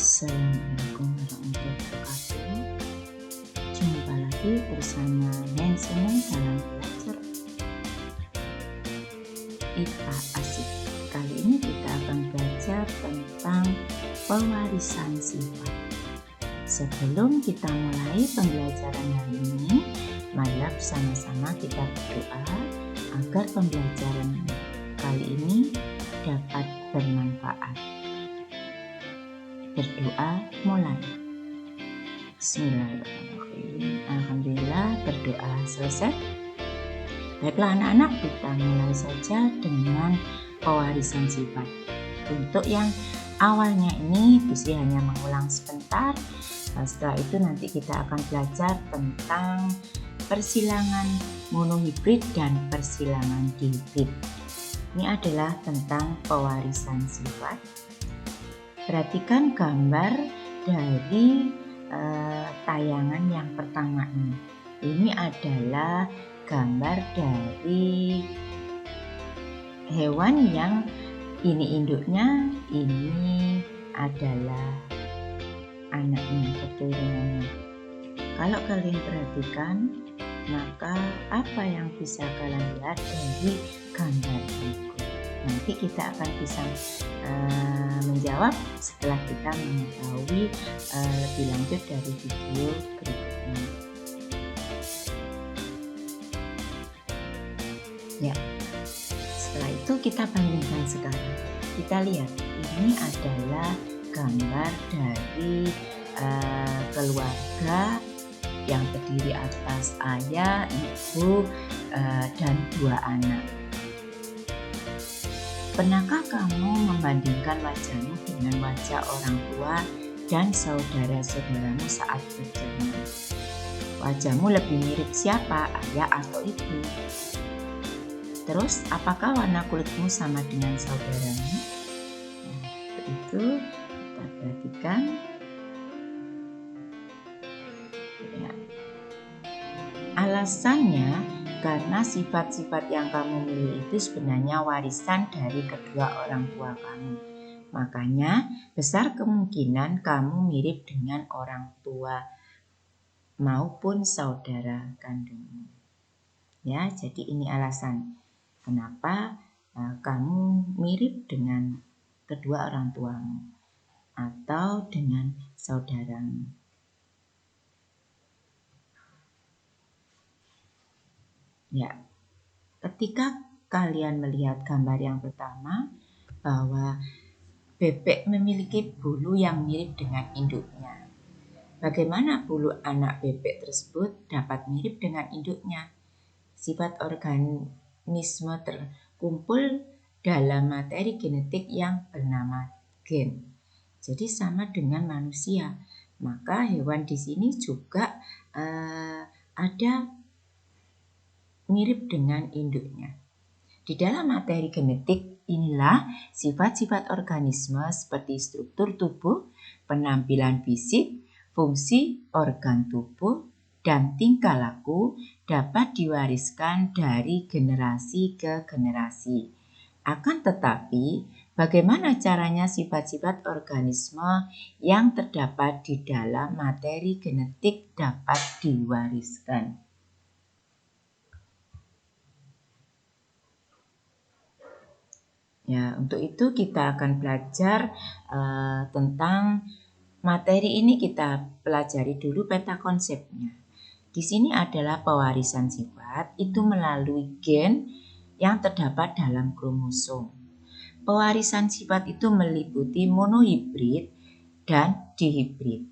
Assalamualaikum warahmatullahi wabarakatuh. Jumpa lagi bersama Nancy dalam belajar IPA Asik. Kali ini kita akan belajar tentang pewarisan sifat. Sebelum kita mulai pembelajaran hari ini, marilah bersama-sama kita berdoa agar pembelajaran kali ini dapat bermanfaat. Berdoa mulai. Bismillahirrahmanirrahim. Alhamdulillah, berdoa selesai. Baiklah anak-anak, kita mulai saja dengan pewarisan sifat. Untuk yang awalnya ini Busri hanya mengulang sebentar. Setelah itu nanti kita akan belajar tentang persilangan monohibrid dan persilangan dihibrid. Ini adalah tentang pewarisan sifat. Perhatikan gambar dari tayangan yang pertama ini. Ini adalah gambar dari hewan yang ini induknya, ini adalah anaknya, keturunannya. Kalau kalian perhatikan, maka apa yang bisa kalian lihat dari gambar berikut? Nanti kita akan bisa menjawab setelah kita mengetahui lebih lanjut dari video berikutnya. Ya, setelah itu kita bandingkan sekarang. Kita lihat, ini adalah gambar dari keluarga yang terdiri atas ayah, ibu, dan 2 anak. Pernahkah kamu membandingkan wajahmu dengan wajah orang tua dan saudara-saudaramu saat berjumpa? Wajahmu lebih mirip siapa, ayah atau ibu? Terus, apakah warna kulitmu sama dengan saudaramu? Nah, itu kita perhatikan. Ya. Alasannya karena sifat-sifat yang kamu miliki itu sebenarnya warisan dari kedua orang tua kamu. Makanya besar kemungkinan kamu mirip dengan orang tua maupun saudara kandungmu. Ya, jadi ini alasan kenapa kamu mirip dengan kedua orang tuamu atau dengan saudaramu. Ya, ketika kalian melihat gambar yang pertama bahwa bebek memiliki bulu yang mirip dengan induknya. Bagaimana bulu anak bebek tersebut dapat mirip dengan induknya? Sifat organisme terkumpul dalam materi genetik yang bernama gen. Jadi sama dengan manusia. Maka hewan di sini juga ada mirip dengan induknya. Di dalam materi genetik inilah sifat-sifat organisme seperti struktur tubuh, penampilan fisik, fungsi organ tubuh, dan tingkah laku dapat diwariskan dari generasi ke generasi. Akan tetapi, bagaimana caranya sifat-sifat organisme yang terdapat di dalam materi genetik dapat diwariskan? Ya, untuk itu kita akan belajar tentang materi ini. Kita pelajari dulu peta konsepnya. Di sini adalah pewarisan sifat itu melalui gen yang terdapat dalam kromosom. Pewarisan sifat itu meliputi monohibrid dan dihibrid.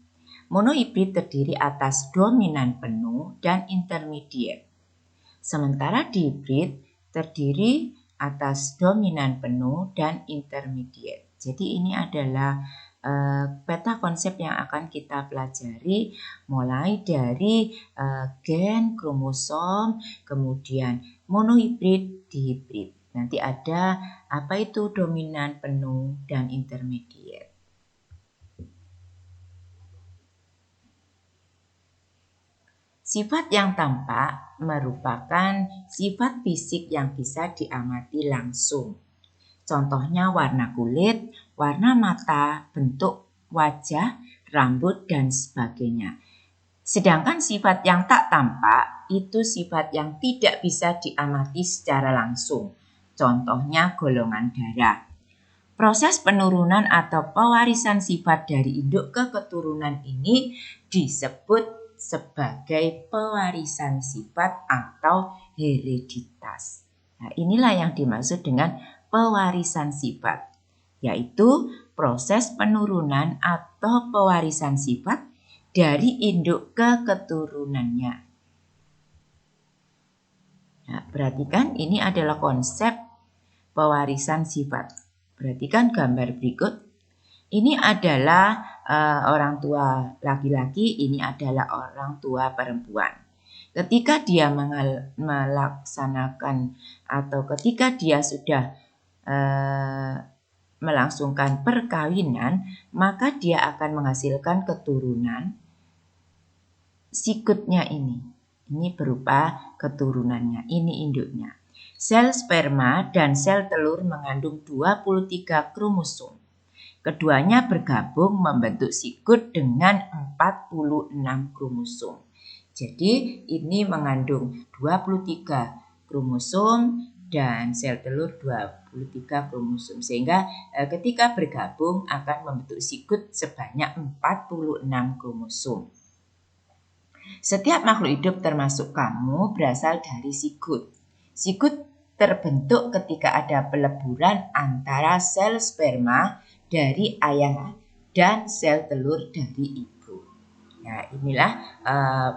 Monohibrid terdiri atas dominan penuh dan intermediate. Sementara dihibrid terdiri atas dominan penuh dan intermediate. Jadi ini adalah peta konsep yang akan kita pelajari mulai dari gen, kromosom, kemudian monohibrid, dihibrid. Nanti ada apa itu dominan penuh dan intermediate. Sifat yang tampak merupakan sifat fisik yang bisa diamati langsung. Contohnya warna kulit, warna mata, bentuk wajah, rambut, dan sebagainya. Sedangkan sifat yang tak tampak itu sifat yang tidak bisa diamati secara langsung. Contohnya golongan darah. Proses penurunan atau pewarisan sifat dari induk ke keturunan ini disebut sebagai pewarisan sifat atau hereditas. Nah, inilah yang dimaksud dengan pewarisan sifat, yaitu proses penurunan atau pewarisan sifat dari induk ke keturunannya. Nah, perhatikan ini adalah konsep pewarisan sifat. Perhatikan gambar berikut. Ini adalah orang tua laki-laki, ini adalah orang tua perempuan. Ketika dia melaksanakan atau ketika dia sudah melangsungkan perkawinan, maka dia akan menghasilkan keturunan sikutnya ini. Ini berupa keturunannya, ini induknya. Sel sperma dan sel telur mengandung 23 kromosom. Keduanya bergabung membentuk sikut dengan 46 kromosom. Jadi ini mengandung 23 kromosom dan sel telur 23 kromosom. Sehingga ketika bergabung akan membentuk sikut sebanyak 46 kromosom. Setiap makhluk hidup termasuk kamu berasal dari sikut. Sikut terbentuk ketika ada peleburan antara sel sperma dari ayah dan sel telur dari ibu. Nah, inilah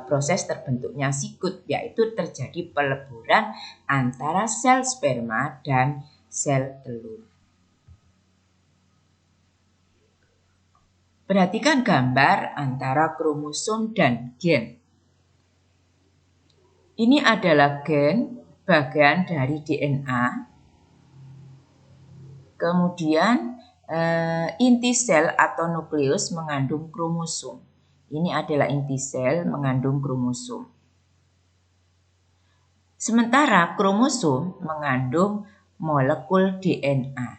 proses terbentuknya sikut, yaitu terjadi peleburan antara sel sperma dan sel telur. Perhatikan gambar antara kromosom dan gen. Ini adalah gen, bagian dari DNA. Kemudian inti sel atau nukleus mengandung kromosom. Ini adalah inti sel mengandung kromosom. Sementara kromosom mengandung molekul DNA.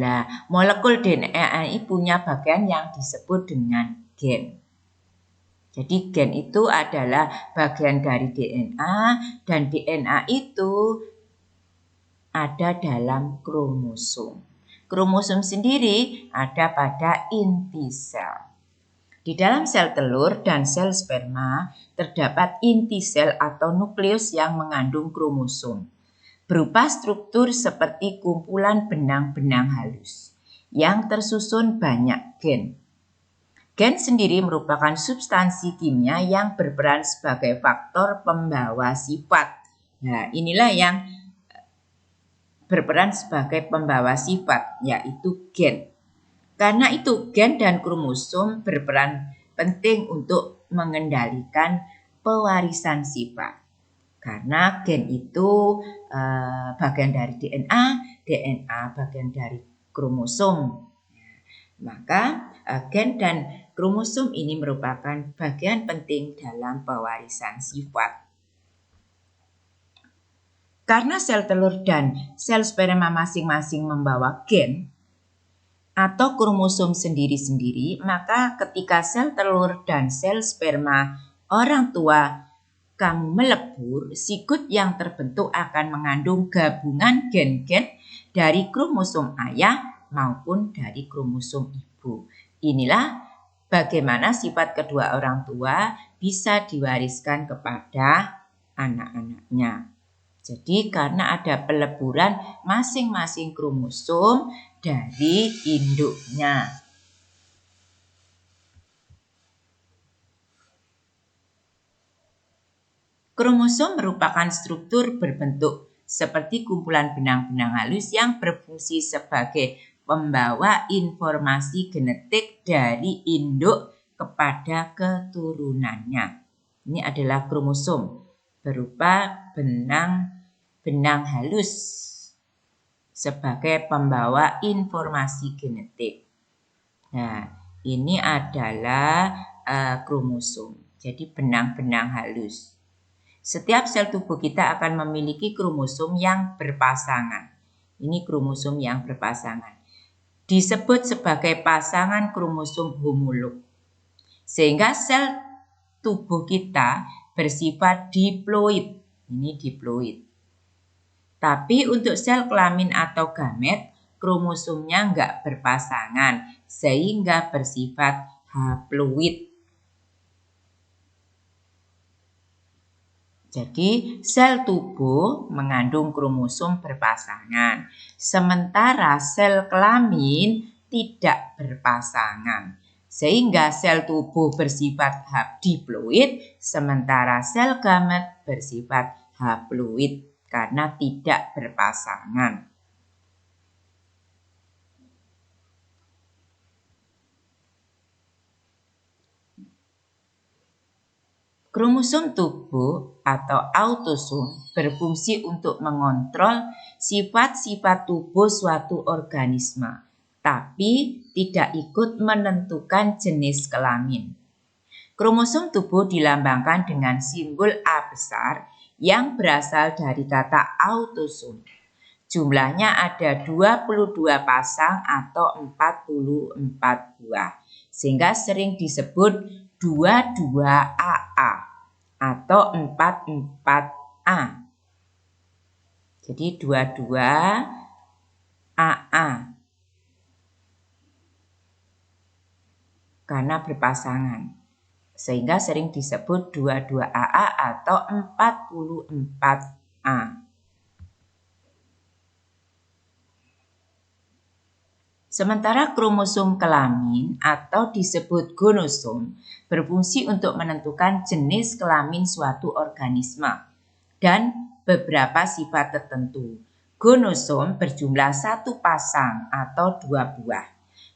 Nah, molekul DNA ini punya bagian yang disebut dengan gen. Jadi gen itu adalah bagian dari DNA dan DNA itu ada dalam kromosom. Kromosom sendiri ada pada inti sel. Di dalam sel telur dan sel sperma terdapat inti sel atau nukleus yang mengandung kromosom, berupa struktur seperti kumpulan benang-benang halus yang tersusun banyak gen. Gen sendiri merupakan substansi kimia yang berperan sebagai faktor pembawa sifat. Nah, inilah yang berperan sebagai pembawa sifat, yaitu gen. Karena itu gen dan kromosom berperan penting untuk mengendalikan pewarisan sifat. Karena gen itu bagian dari DNA, DNA bagian dari kromosom. Maka gen dan kromosom ini merupakan bagian penting dalam pewarisan sifat. Karena sel telur dan sel sperma masing-masing membawa gen atau kromosom sendiri-sendiri, maka ketika sel telur dan sel sperma orang tua kamu melebur, sikut yang terbentuk akan mengandung gabungan gen-gen dari kromosom ayah maupun dari kromosom ibu. Inilah bagaimana sifat kedua orang tua bisa diwariskan kepada anak-anaknya. Jadi karena ada peleburan masing-masing kromosom dari induknya. Kromosom merupakan struktur berbentuk seperti kumpulan benang-benang halus yang berfungsi sebagai pembawa informasi genetik dari induk kepada keturunannya. Ini adalah kromosom berupa benang halus sebagai pembawa informasi genetik. Nah, ini adalah kromosom. Jadi benang-benang halus. Setiap sel tubuh kita akan memiliki kromosom yang berpasangan. Ini kromosom yang berpasangan. disebut sebagai pasangan kromosom homolog. Sehingga sel tubuh kita bersifat diploid. Ini diploid. Tapi untuk sel kelamin atau gamet, kromosomnya nggak berpasangan, sehingga bersifat haploid. Jadi, sel tubuh mengandung kromosom berpasangan, sementara sel kelamin tidak berpasangan. Sehingga sel tubuh bersifat diploid, sementara sel gamet bersifat haploid karena tidak berpasangan. Kromosom tubuh atau autosom berfungsi untuk mengontrol sifat-sifat tubuh suatu organisme, tapi tidak ikut menentukan jenis kelamin. Kromosom tubuh dilambangkan dengan simbol A besar yang berasal dari kata autosom. Jumlahnya ada 22 pasang atau 44 buah, sehingga sering disebut 22AA atau 44A. Jadi 22AA karena berpasangan, sehingga sering disebut 22AA atau 44A. Sementara kromosom kelamin atau disebut gonosom berfungsi untuk menentukan jenis kelamin suatu organisme dan beberapa sifat tertentu. Gonosom berjumlah 1 pasang atau 2 buah.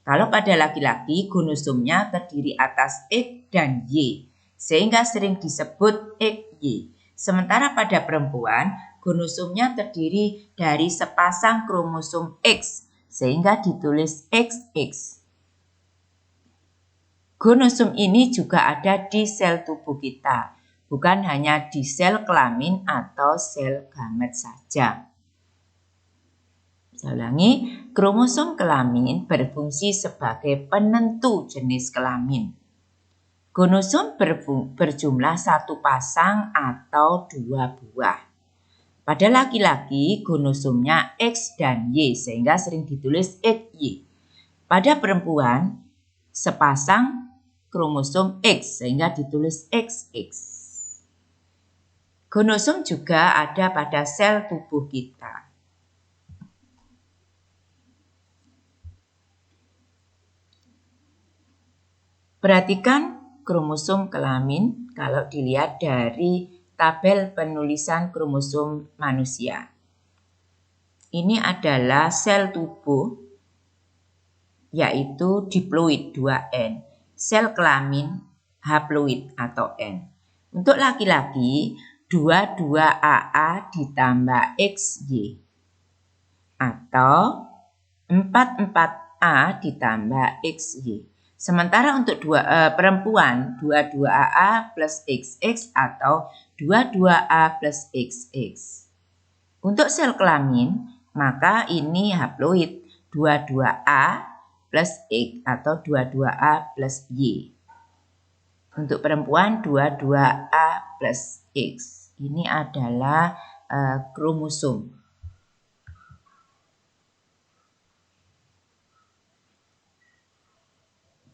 Kalau pada laki-laki, gonosomnya terdiri atas X dan Y, sehingga sering disebut XY. Sementara pada perempuan, gonosomnya terdiri dari sepasang kromosom X, sehingga ditulis XX. Gonosom ini juga ada di sel tubuh kita, bukan hanya di sel kelamin atau sel gamet saja. Saya ulangi, kromosom kelamin berfungsi sebagai penentu jenis kelamin. Gonosom berjumlah 1 pasang atau 2 buah. Pada laki-laki, gonosomnya X dan Y, sehingga sering ditulis XY. Pada perempuan, sepasang kromosom X, sehingga ditulis XX. Gonosom juga ada pada sel tubuh kita. Perhatikan kromosom kelamin kalau dilihat dari tabel penulisan kromosom manusia. Ini adalah sel tubuh, yaitu diploid 2N, sel kelamin haploid atau N. Untuk laki-laki 22AA ditambah XY atau 44A ditambah XY. Sementara untuk perempuan 22AA plus XX atau 22A plus XX. Untuk sel kelamin, maka ini haploid 22A plus X atau 22A plus Y. Untuk perempuan 22A plus X. Ini adalah kromosom.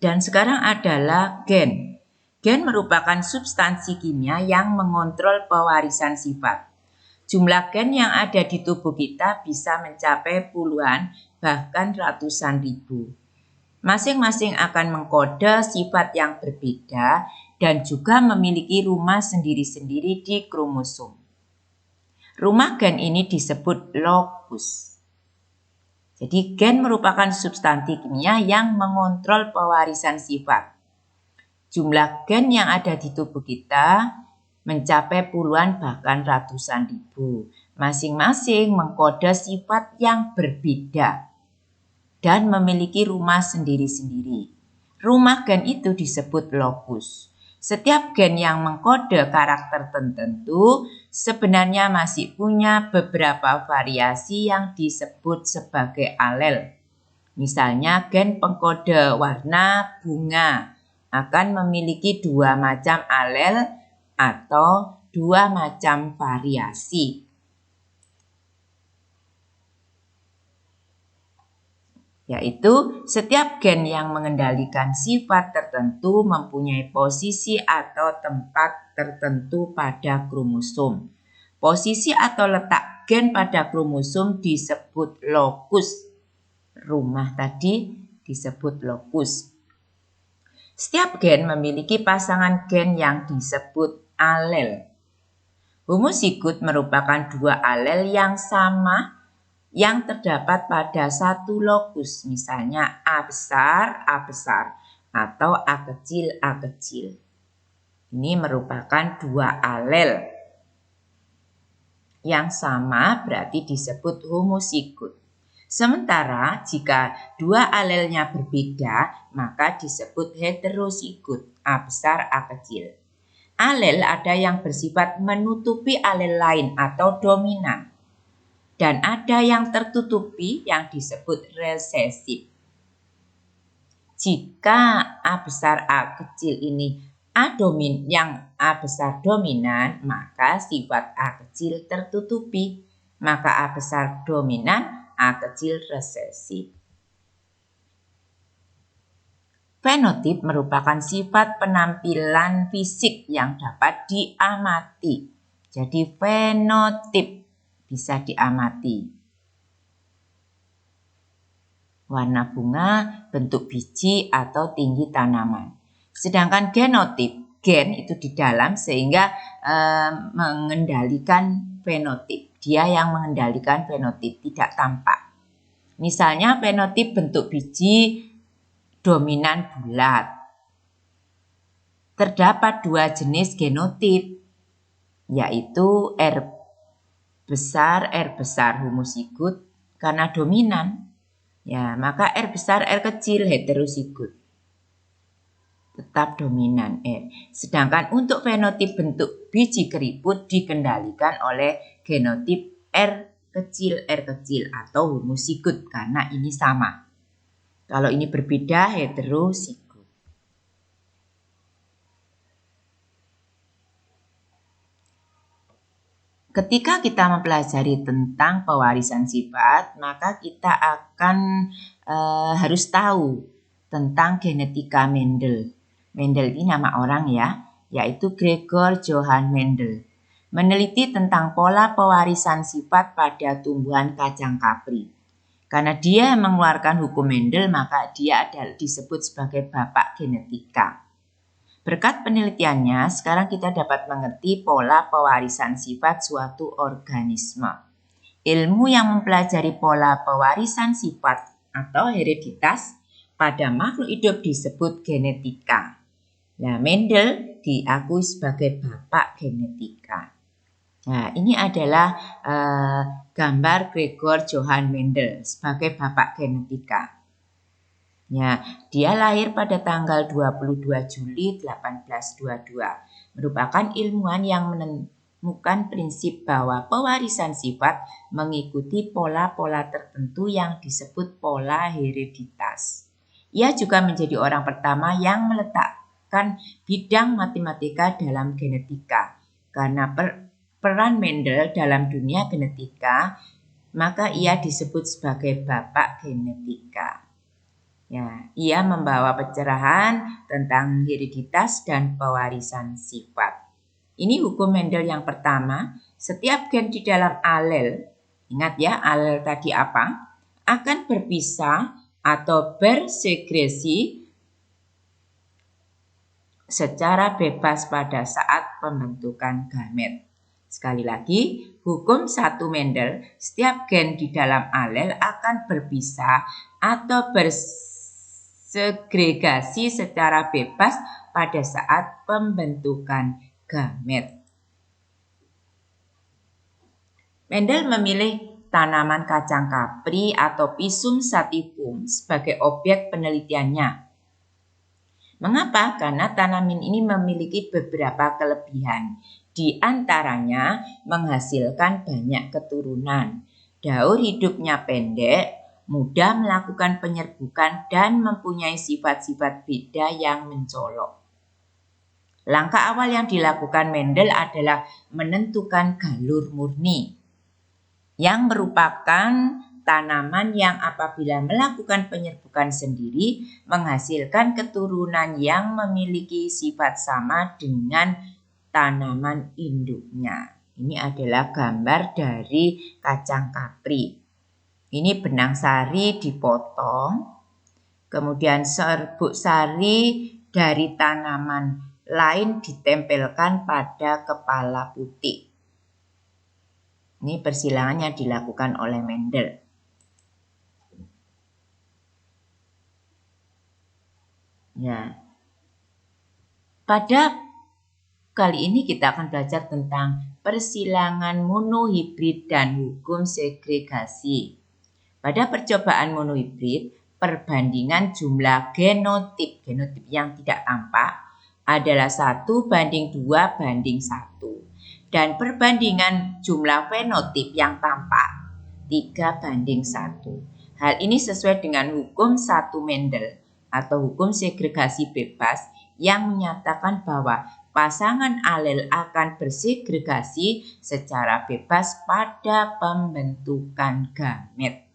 Dan sekarang adalah gen. Gen merupakan substansi kimia yang mengontrol pewarisan sifat. Jumlah gen yang ada di tubuh kita bisa mencapai puluhan, bahkan ratusan ribu. Masing-masing akan mengkode sifat yang berbeda dan juga memiliki rumah sendiri-sendiri di kromosom. Rumah gen ini disebut locus. Jadi gen merupakan substansi kimia yang mengontrol pewarisan sifat. Jumlah gen yang ada di tubuh kita mencapai puluhan bahkan ratusan ribu. Masing-masing mengkode sifat yang berbeda dan memiliki rumah sendiri-sendiri. Rumah gen itu disebut locus. Setiap gen yang mengkode karakter tertentu sebenarnya masih punya beberapa variasi yang disebut sebagai alel. Misalnya gen pengkode warna bunga akan memiliki 2 macam alel atau 2 macam variasi. Yaitu setiap gen yang mengendalikan sifat tertentu mempunyai posisi atau tempat tertentu pada kromosom. Posisi atau letak gen pada kromosom disebut lokus. Rumah tadi disebut lokus. Setiap gen memiliki pasangan gen yang disebut alel. Homozigot merupakan 2 alel yang sama yang terdapat pada satu lokus, misalnya A besar atau A kecil. Ini merupakan 2 alel yang sama, berarti disebut homozigot. Sementara jika 2 alelnya berbeda, maka disebut heterozigot, A besar, A kecil. Alel ada yang bersifat menutupi alel lain atau dominan. Dan ada yang tertutupi yang disebut resesif. Jika A besar A kecil ini yang A besar dominan, maka sifat A kecil tertutupi. Maka A besar dominan, A kecil resesif. Fenotip merupakan sifat penampilan fisik yang dapat diamati. Jadi fenotip bisa diamati. Warna bunga, bentuk biji atau tinggi tanaman. Sedangkan genotip, gen itu di dalam sehingga mengendalikan fenotip. Dia yang mengendalikan fenotip, tidak tampak. Misalnya fenotip bentuk biji dominan bulat. Terdapat 2 jenis genotip, yaitu R besar homozigot karena dominan. Ya, maka R besar R kecil heterozigot. Tetap dominan R. Sedangkan untuk fenotip bentuk biji keriput dikendalikan oleh genotip R kecil atau homozigot karena ini sama. Kalau ini berbeda heterozigot. Ketika kita mempelajari tentang pewarisan sifat, maka kita akan harus tahu tentang genetika Mendel. Mendel ini nama orang ya, yaitu Gregor Johann Mendel. Meneliti tentang pola pewarisan sifat pada tumbuhan kacang kapri. Karena dia mengeluarkan hukum Mendel, maka dia disebut sebagai bapak genetika. Berkat penelitiannya, sekarang kita dapat mengerti pola pewarisan sifat suatu organisme. Ilmu yang mempelajari pola pewarisan sifat atau hereditas pada makhluk hidup disebut genetika. Nah, Mendel diakui sebagai bapak genetika. Nah, ini adalah gambar Gregor Johann Mendel sebagai bapak genetika. Ya, dia lahir pada tanggal 22 Juli 1822. Merupakan ilmuwan yang menemukan prinsip bahwa pewarisan sifat mengikuti pola-pola tertentu yang disebut pola hereditas. Ia juga menjadi orang pertama yang meletakkan bidang matematika dalam genetika. Karena peran Mendel dalam dunia genetika, maka ia disebut sebagai bapak genetika. Ya, ia membawa pencerahan tentang hereditas dan pewarisan sifat. Ini hukum Mendel yang pertama, setiap gen di dalam alel, ingat ya alel tadi apa? Akan berpisah atau bersekresi secara bebas pada saat pembentukan gamet. Sekali lagi, hukum 1 Mendel, setiap gen di dalam alel akan berpisah atau segregasi secara bebas pada saat pembentukan gamet. Mendel memilih tanaman kacang kapri atau Pisum sativum sebagai objek penelitiannya. Mengapa? Karena tanaman ini memiliki beberapa kelebihan. Di antaranya menghasilkan banyak keturunan. Daur hidupnya pendek, mudah melakukan penyerbukan dan mempunyai sifat-sifat beda yang mencolok. Langkah awal yang dilakukan Mendel adalah menentukan galur murni, yang merupakan tanaman yang apabila melakukan penyerbukan sendiri menghasilkan keturunan yang memiliki sifat sama dengan tanaman induknya. Ini adalah gambar dari kacang kapri. Ini benang sari dipotong, kemudian serbuk sari dari tanaman lain ditempelkan pada kepala putih. Ini persilangan yang dilakukan oleh Mendel. Ya. Pada kali ini kita akan belajar tentang persilangan monohibrid dan hukum segregasi. Pada percobaan monohibrid, perbandingan jumlah genotip yang tidak tampak adalah 1:2:1. Dan perbandingan jumlah fenotip yang tampak 3:1. Hal ini sesuai dengan hukum 1 Mendel atau hukum segregasi bebas yang menyatakan bahwa pasangan alel akan bersegregasi secara bebas pada pembentukan gamet.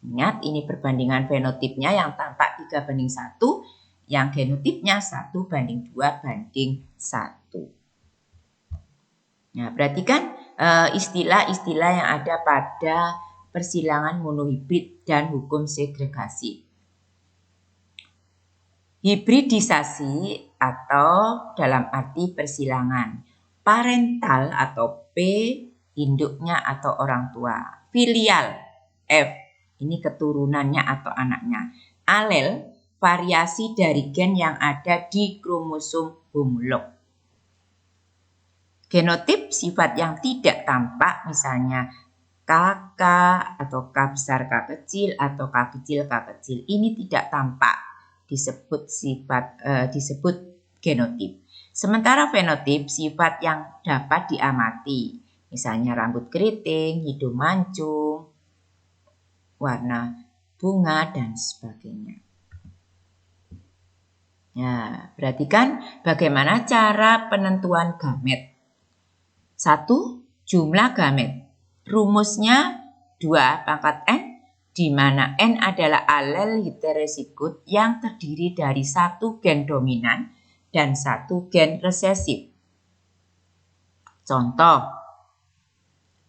Ingat, ini perbandingan fenotipnya yang tampak 3:1, yang genotipnya 1:2:1. Nah, perhatikan istilah-istilah yang ada pada persilangan monohibrid dan hukum segregasi. Hibridisasi atau dalam arti persilangan. Parental atau P, induknya atau orang tua. Filial, F, ini keturunannya atau anaknya. Alel, variasi dari gen yang ada di kromosom homolog. Genotip, sifat yang tidak tampak, misalnya KK atau K besar K kecil atau K kecil K kecil. Ini tidak tampak, disebut genotip. Sementara fenotip, sifat yang dapat diamati, misalnya rambut keriting, hidung mancung, warna bunga, dan sebagainya. Ya, perhatikan bagaimana cara penentuan gamet. 1. Jumlah gamet. Rumusnya 2/n, di mana N adalah alel heterozigot yang terdiri dari 1 gen dominan dan 1 gen resesif. Contoh,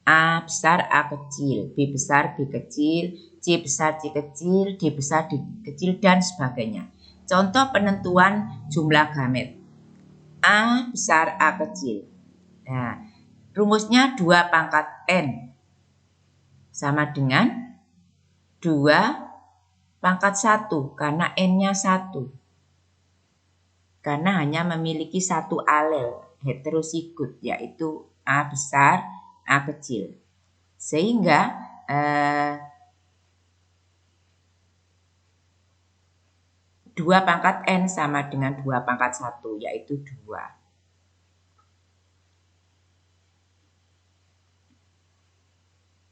A besar A kecil, B besar B kecil, C besar C kecil, D besar D kecil, dan sebagainya. Contoh penentuan jumlah gamet. A besar A kecil. Nah, rumusnya 2/n sama dengan 2/1 karena N-nya 1. Karena hanya memiliki 1 alel heterozigot, yaitu A besar A kecil. Sehingga 2/n sama dengan 2/1, yaitu 2.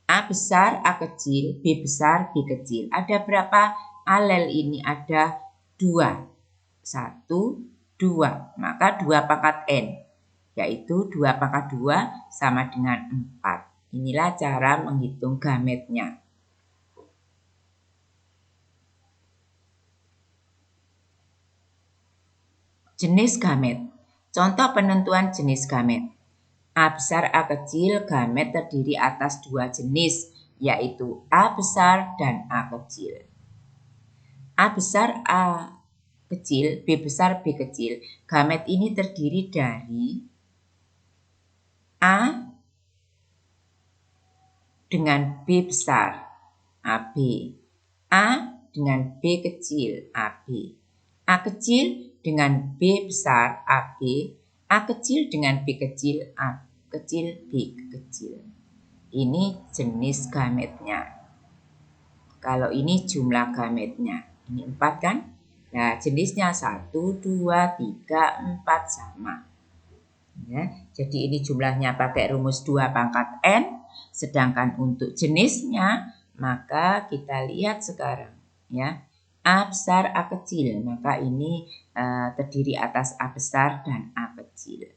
A besar A kecil, B besar B kecil. Ada berapa alel ini? Ada 2. 1, 2. Maka 2/n, yaitu 2/2 sama dengan 4. Inilah cara menghitung gametnya. Jenis gamet. Contoh penentuan jenis gamet. A besar A kecil, gamet terdiri atas 2 jenis, yaitu A besar dan A kecil. A besar A kecil, B besar B kecil. Gamet ini terdiri dari A dengan B besar, AB. A dengan B kecil, AB. A kecil dengan B besar, AB. A kecil dengan B kecil, A kecil, B kecil. Ini jenis gametnya. Kalau ini jumlah gametnya. Ini 4 kan? Nah, jenisnya 1, 2, 3, 4 sama. Ya, jadi ini jumlahnya pakai rumus 2/n. Sedangkan untuk jenisnya Maka kita lihat sekarang ya. A besar, A kecil. Maka ini terdiri atas A besar dan A kecil.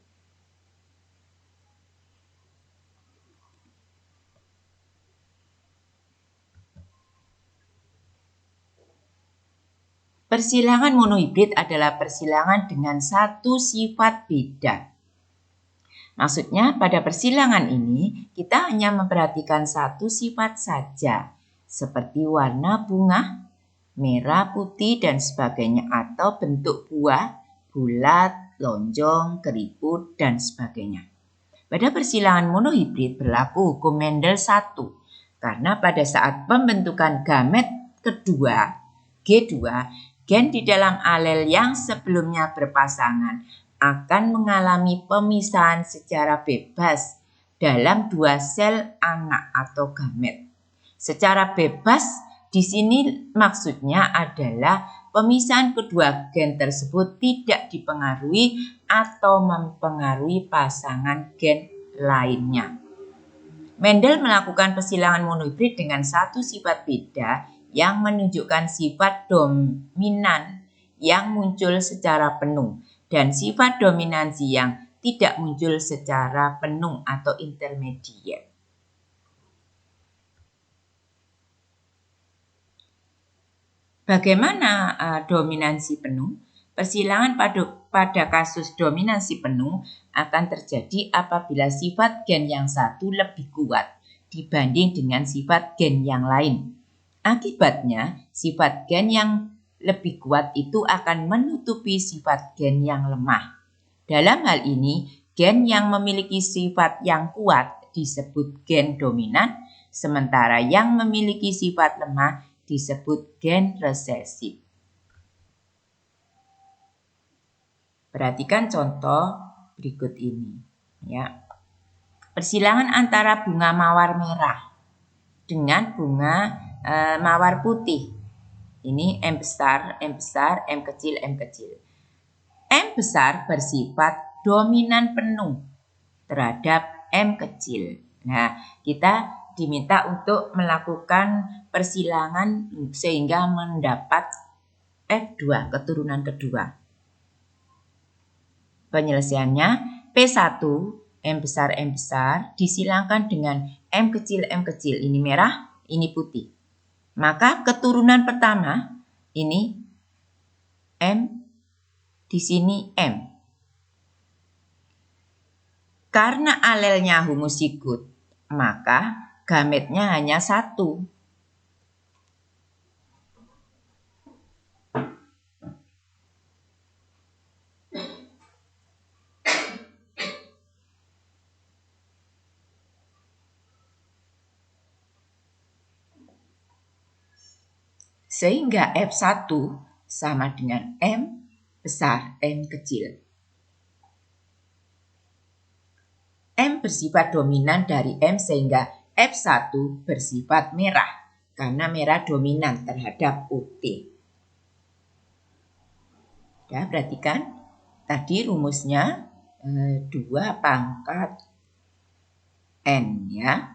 Persilangan monohibrid adalah persilangan dengan satu sifat beda. Maksudnya pada persilangan ini kita hanya memperhatikan satu sifat saja, seperti warna bunga, merah, putih, dan sebagainya, atau bentuk buah, bulat, lonjong, keriput, dan sebagainya. Pada persilangan monohibrid berlaku hukum Mendel 1, karena pada saat pembentukan gamet kedua, G2, gen di dalam alel yang sebelumnya berpasangan akan mengalami pemisahan secara bebas dalam dua sel anak atau gamet. Secara bebas di sini maksudnya adalah pemisahan kedua gen tersebut tidak dipengaruhi atau mempengaruhi pasangan gen lainnya. Mendel melakukan persilangan monohibrid dengan satu sifat beda yang menunjukkan sifat dominan yang muncul secara penuh dan sifat dominansi yang tidak muncul secara penuh atau intermediate. Bagaimana dominansi penuh? Persilangan pada kasus dominansi penuh akan terjadi apabila sifat gen yang satu lebih kuat dibanding dengan sifat gen yang lain. Akibatnya, sifat gen yang lebih kuat itu akan menutupi sifat gen yang lemah. Dalam hal ini, gen yang memiliki sifat yang kuat disebut gen dominan, sementara yang memiliki sifat lemah disebut gen resesif. Perhatikan contoh berikut ini, ya. Persilangan antara bunga mawar merah dengan bunga mawar putih. Ini M besar, M besar, M kecil, M kecil. M besar bersifat dominan penuh terhadap M kecil. Nah, kita diminta untuk melakukan persilangan sehingga mendapat F2, keturunan kedua. Penyelesaiannya P1, M besar, disilangkan dengan M kecil, ini merah, ini putih. Maka keturunan pertama, ini M, di sini M. Karena alelnya homozigot, maka gametnya hanya satu. Sehingga F1 sama dengan M besar, M kecil. M bersifat dominan dari M sehingga F1 bersifat merah karena merah dominan terhadap putih. Ya, perhatikan tadi rumusnya 2 pangkat N ya.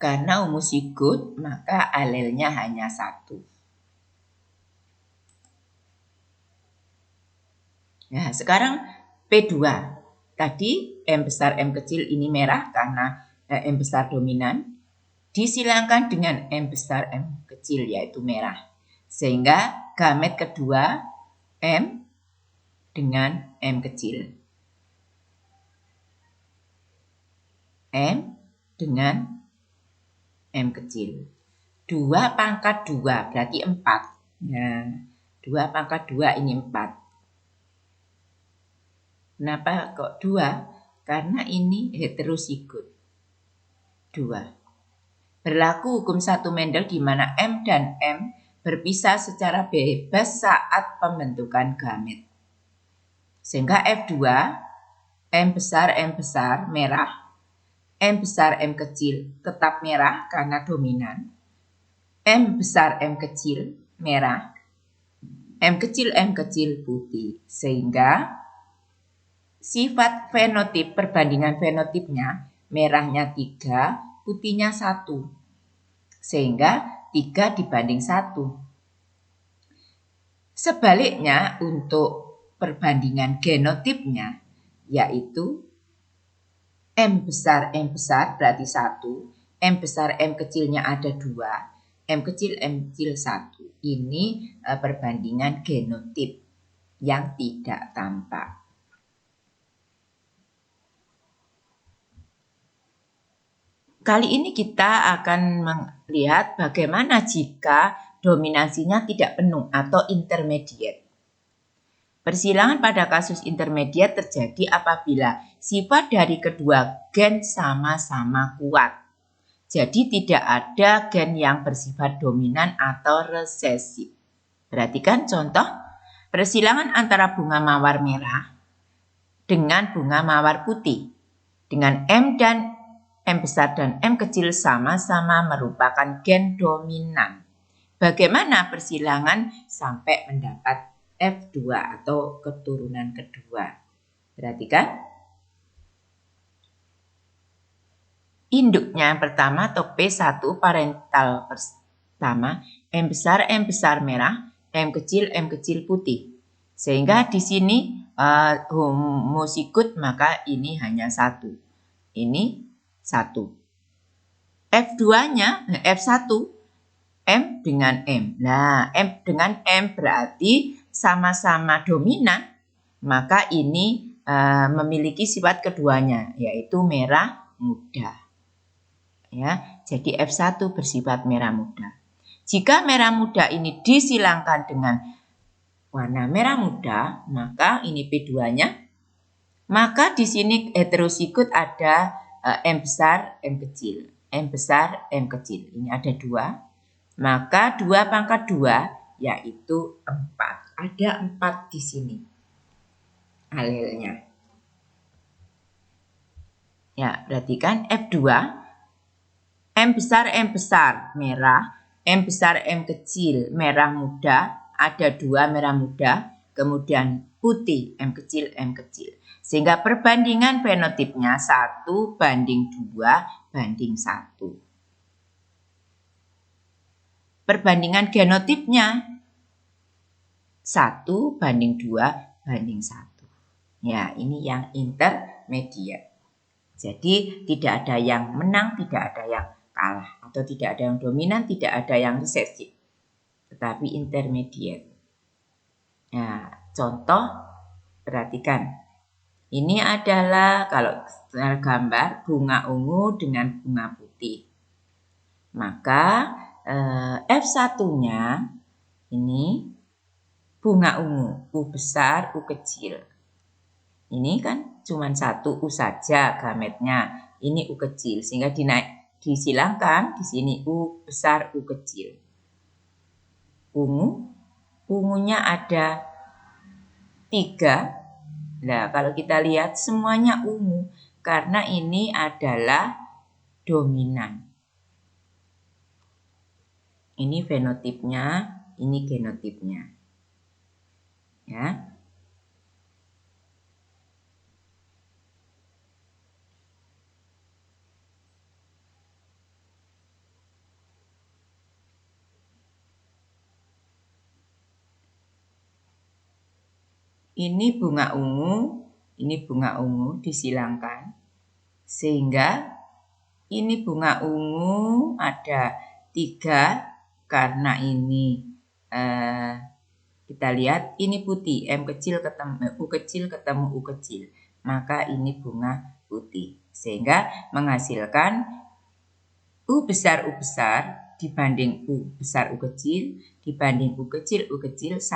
Karena homozigot maka alelnya hanya satu. Nah, sekarang P2. Tadi M besar, M kecil ini merah karena M besar dominan. Disilangkan dengan M besar, M kecil yaitu merah. Sehingga gamet kedua M dengan M kecil. M dengan M kecil. 2 pangkat 2 berarti 4. Nah, 2 pangkat 2 ini 4. Kenapa kok 2? Karena ini heterozigot. 2. Berlaku hukum 1 Mendel di mana M dan M berpisah secara bebas saat pembentukan gamet. Sehingga F2, M besar merah. M besar, M kecil tetap merah karena dominan. M besar, M kecil merah. M kecil putih. Sehingga sifat fenotip, perbandingan fenotipnya, merahnya 3, putihnya 1. Sehingga 3 dibanding 1. Sebaliknya untuk perbandingan genotipnya, yaitu M besar berarti 1, M besar M kecilnya ada 2, M kecil 1. Ini perbandingan genotip yang tidak tampak. Kali ini kita akan melihat bagaimana jika dominansinya tidak penuh atau intermediate. Persilangan pada kasus intermediate terjadi apabila sifat dari kedua gen sama-sama kuat. Jadi tidak ada gen yang bersifat dominan atau resesif. Perhatikan contoh persilangan antara bunga mawar merah dengan bunga mawar putih. Dengan M besar dan M kecil sama-sama merupakan gen dominan. Bagaimana persilangan sampai mendapat F2 atau keturunan kedua? Perhatikan. Induknya yang pertama atau P1 parental pertama, M besar merah, M kecil putih. Sehingga di sini homozigot maka ini hanya 1. Ini 1. F2-nya, F1, M dengan M. Nah, M dengan M berarti sama-sama dominan, maka ini memiliki sifat keduanya, yaitu merah muda. Ya, jadi F1 bersifat merah muda. Jika merah muda ini disilangkan dengan warna merah muda, maka ini P2-nya. Maka di sini heterozigot ada M besar, M kecil. M besar, M kecil. Ini ada 2. Maka 2 pangkat 2 yaitu 4. Ada 4 di sini alelnya. Ya, perhatikan F2. M besar merah, M besar M kecil merah muda, ada 2 merah muda, kemudian putih M kecil. Sehingga perbandingan fenotipnya 1 banding 2 banding 1. Perbandingan genotipnya 1 banding 2 banding 1. Ya, ini yang intermediate. Jadi tidak ada yang menang, tidak ada yang kalah, atau tidak ada yang dominan, tidak ada yang resesif, tetapi intermediate. Nah, contoh perhatikan. Ini adalah kalau gambar bunga ungu dengan bunga putih. Maka F1-nya ini bunga ungu, U besar, U kecil. Ini kan cuma 1 U saja gametnya. Ini U kecil sehingga disilangkan di sini U besar, U kecil. Ungunya ada 3. Nah, kalau kita lihat semuanya ungu karena ini adalah dominan. Ini fenotipnya, ini genotipnya. Ya. Ini bunga ungu disilangkan. Sehingga ini bunga ungu ada 3 karena ini kita lihat ini putih, M kecil ketemu U kecil. Maka ini bunga putih. Sehingga menghasilkan U besar dibanding U besar U kecil dibanding U kecil 1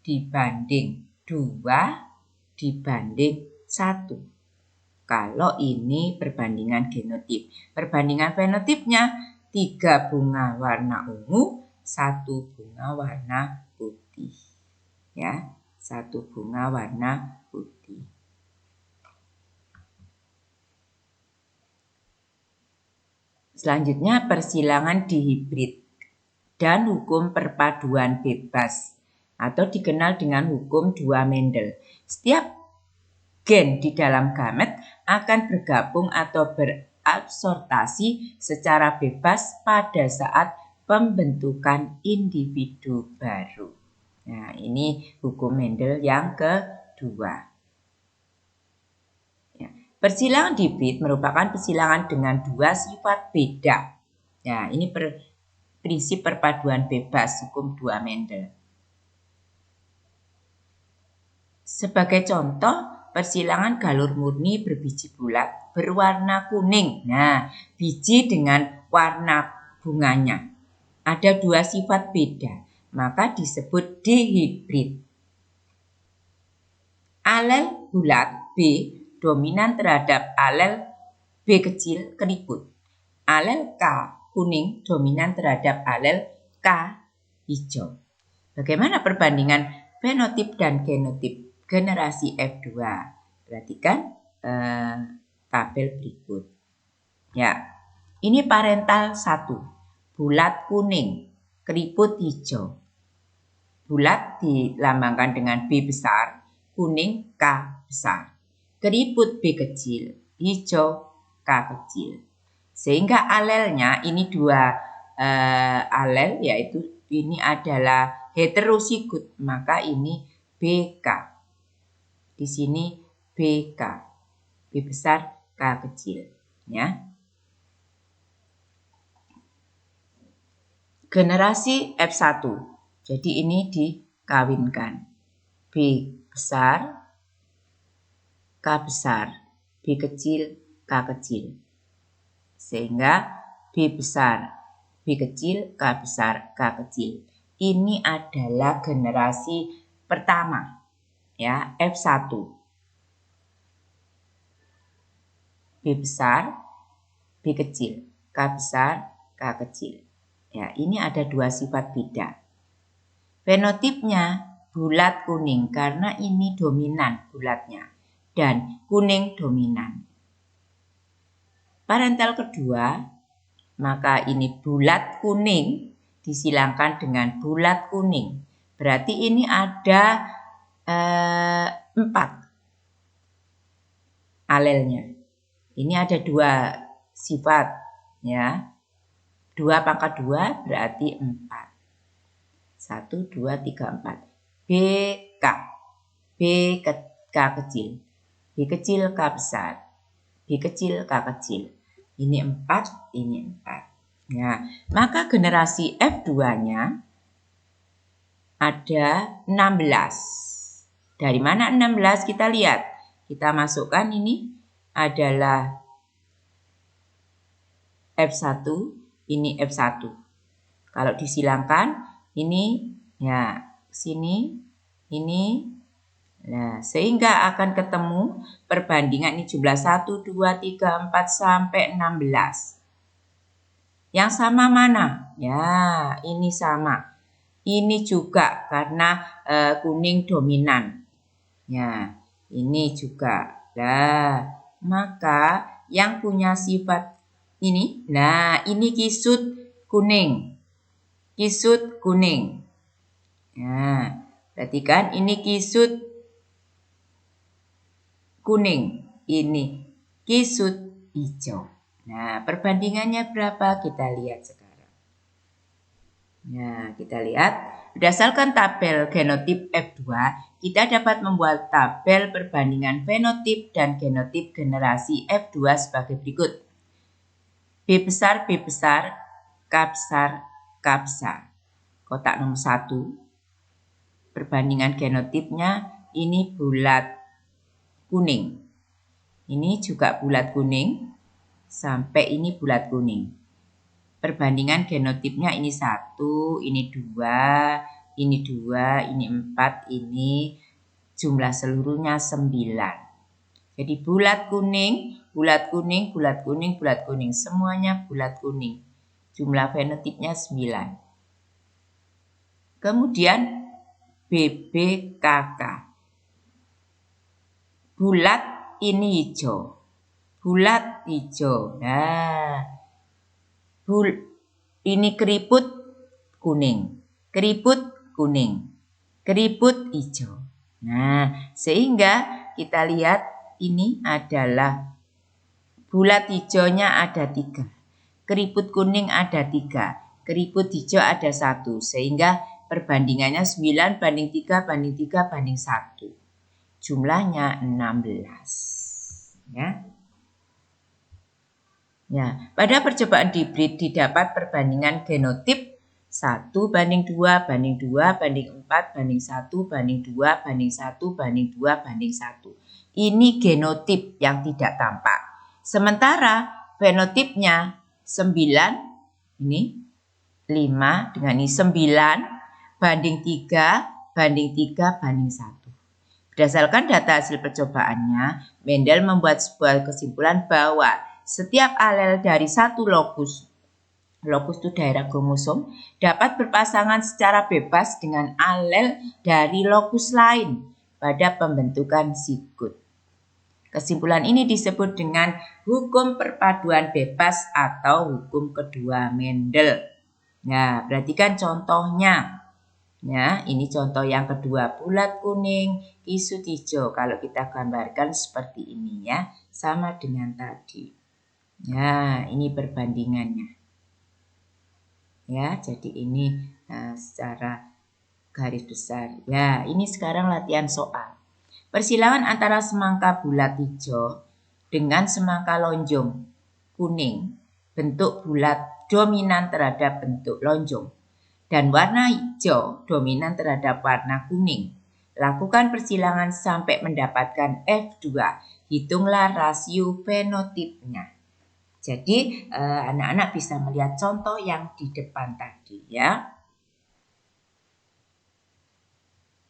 dibanding 2 dibanding 1. Kalau ini perbandingan genotip. Perbandingan fenotipnya 3 bunga warna ungu, 1 bunga warna putih. Ya, 1 bunga warna putih. Selanjutnya persilangan dihibrid dan hukum perpaduan bebas, atau dikenal dengan hukum 2 Mendel. Setiap gen di dalam gamet akan bergabung atau beradsorpsi secara bebas pada saat pembentukan individu baru. Nah, ini hukum Mendel yang kedua. Ya, persilangan hibrid merupakan persilangan dengan dua sifat beda. Ya, ini prinsip perpaduan bebas hukum 2 Mendel. Sebagai contoh, persilangan galur murni berbiji bulat berwarna kuning. Nah, biji dengan warna bunganya ada dua sifat beda, maka disebut dihibrid. Alel bulat B dominan terhadap alel B kecil keriput. Alel K kuning dominan terhadap alel K hijau. Bagaimana perbandingan fenotip dan genotip generasi F2? Perhatikan tabel berikut. Ya, ini parental 1. Bulat kuning, keriput hijau. Bulat dilambangkan dengan B besar, kuning K besar. Keriput B kecil, hijau K kecil. Sehingga alelnya ini dua alel, yaitu ini adalah heterozigot, maka ini BK. Di sini BK, B besar K kecil, ya. Generasi F1. Jadi ini dikawinkan. B besar, K besar, B kecil, K kecil. Sehingga B besar, B kecil, K besar, K kecil. Ini adalah generasi pertama, ya, F1. B besar, B kecil, K besar, K kecil. Ya, ini ada dua sifat beda. Fenotipnya bulat kuning karena ini dominan bulatnya dan kuning dominan. Parental kedua, maka ini bulat kuning disilangkan dengan bulat kuning. Berarti ini ada 4 alelnya. Ini ada dua sifat, ya. 2 pangkat 2 berarti 4. 1, 2, 3, 4. BK. B K kecil. B kecil K besar. B kecil K kecil. Ini 4, ini 4. Nah, maka generasi F2-nya ada 16. Dari mana 16? Kita lihat. Kita masukkan ini adalah F1, ini F1. Kalau disilangkan ini ya sini ini. Nah, sehingga akan ketemu perbandingan ini jumlah 1, 2, 3, 4 sampai 16. Yang sama mana? Ya, ini sama. Ini juga karena kuning dominan. Ya, ini juga. Nah, maka yang punya sifat ini, nah ini kisut kuning. Kisut kuning. Nah, perhatikan ini kisut kuning. Ini kisut hijau. Nah, perbandingannya berapa? Kita lihat sekarang. Nah, kita lihat. Berdasarkan tabel genotip F2, kita dapat membuat tabel perbandingan fenotip dan genotip generasi F2 sebagai berikut. B besar, B besar, K besar, K besar. Kotak nomor 1. Perbandingan genotipnya ini bulat kuning. Ini juga bulat kuning. Sampai ini bulat kuning. Perbandingan genotipnya ini 1, ini 2, ini 2, ini 4, ini jumlah seluruhnya 9. Jadi bulat kuning, bulat kuning, bulat kuning, bulat kuning. Semuanya bulat kuning. Jumlah fenotipnya 9. Kemudian BBKK. Bulat ini hijau. Bulat hijau. Nah, ini keriput kuning. Keriput kuning. Keriput hijau. Nah, sehingga kita lihat ini adalah bulat hijaunya ada 3. Keriput kuning ada 3. Keriput hijau ada 1. Sehingga perbandingannya 9 banding 3 banding 3 banding 1. Jumlahnya 16. Ya, pada percobaan hibrid didapat perbandingan genotip 1 banding 2 banding 2 banding 4 banding 1 banding 2 banding 1 banding 2 banding 1. Ini genotip yang tidak tampak. Sementara fenotipnya 9, ini 5 dengan ini 9 banding 3 banding 3 banding 1. Berdasarkan data hasil percobaannya, Mendel membuat sebuah kesimpulan bahwa setiap alel dari satu lokus itu daerah kromosom, dapat berpasangan secara bebas dengan alel dari lokus lain pada pembentukan zigot. Kesimpulan ini disebut dengan hukum perpaduan bebas atau hukum kedua Mendel. Nah, perhatikan contohnya. Ya, ini contoh yang kedua, bulat kuning, kisut hijau. Kalau kita gambarkan seperti ini ya, sama dengan tadi. Ya, ini perbandingannya. Ya, jadi ini secara garis besar. Ya, ini sekarang latihan soal. Persilangan antara semangka bulat hijau dengan semangka lonjong kuning, bentuk bulat dominan terhadap bentuk lonjong, dan warna hijau dominan terhadap warna kuning. Lakukan persilangan sampai mendapatkan F2. Hitunglah rasio fenotipnya. Jadi anak-anak bisa melihat contoh yang di depan tadi ya.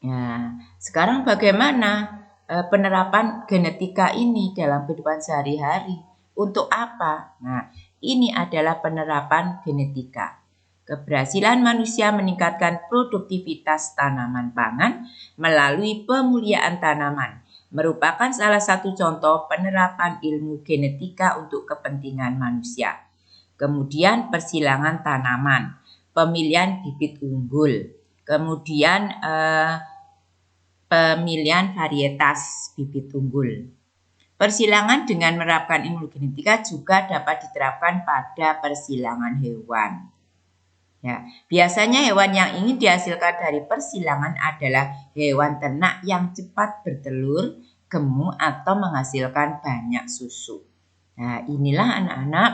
Nah, sekarang bagaimana penerapan genetika ini dalam kehidupan sehari-hari? Untuk apa? Nah, ini adalah penerapan genetika. Keberhasilan manusia meningkatkan produktivitas tanaman pangan melalui pemuliaan tanaman merupakan salah satu contoh penerapan ilmu genetika untuk kepentingan manusia. Kemudian persilangan tanaman, pemilihan bibit unggul, kemudian pemilihan varietas bibit unggul. Persilangan dengan menerapkan ilmu genetika juga dapat diterapkan pada persilangan hewan. Ya, biasanya hewan yang ingin dihasilkan dari persilangan adalah hewan ternak yang cepat bertelur, gemuk atau menghasilkan banyak susu. Nah, inilah anak-anak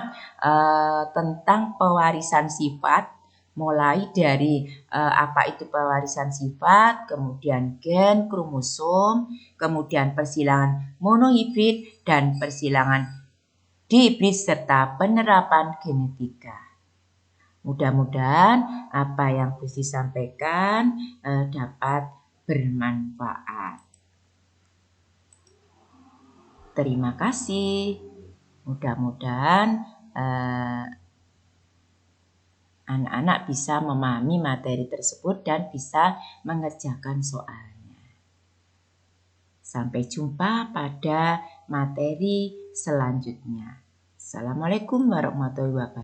tentang pewarisan sifat, mulai dari apa itu pewarisan sifat, kemudian gen, kromosom, kemudian persilangan monohibrid dan persilangan dihibrid serta penerapan genetika. Mudah-mudahan apa yang Gusti sampaikan dapat bermanfaat. Terima kasih. Mudah-mudahan anak-anak bisa memahami materi tersebut dan bisa mengerjakan soalnya. Sampai jumpa pada materi selanjutnya. Assalamualaikum warahmatullahi wabarakatuh.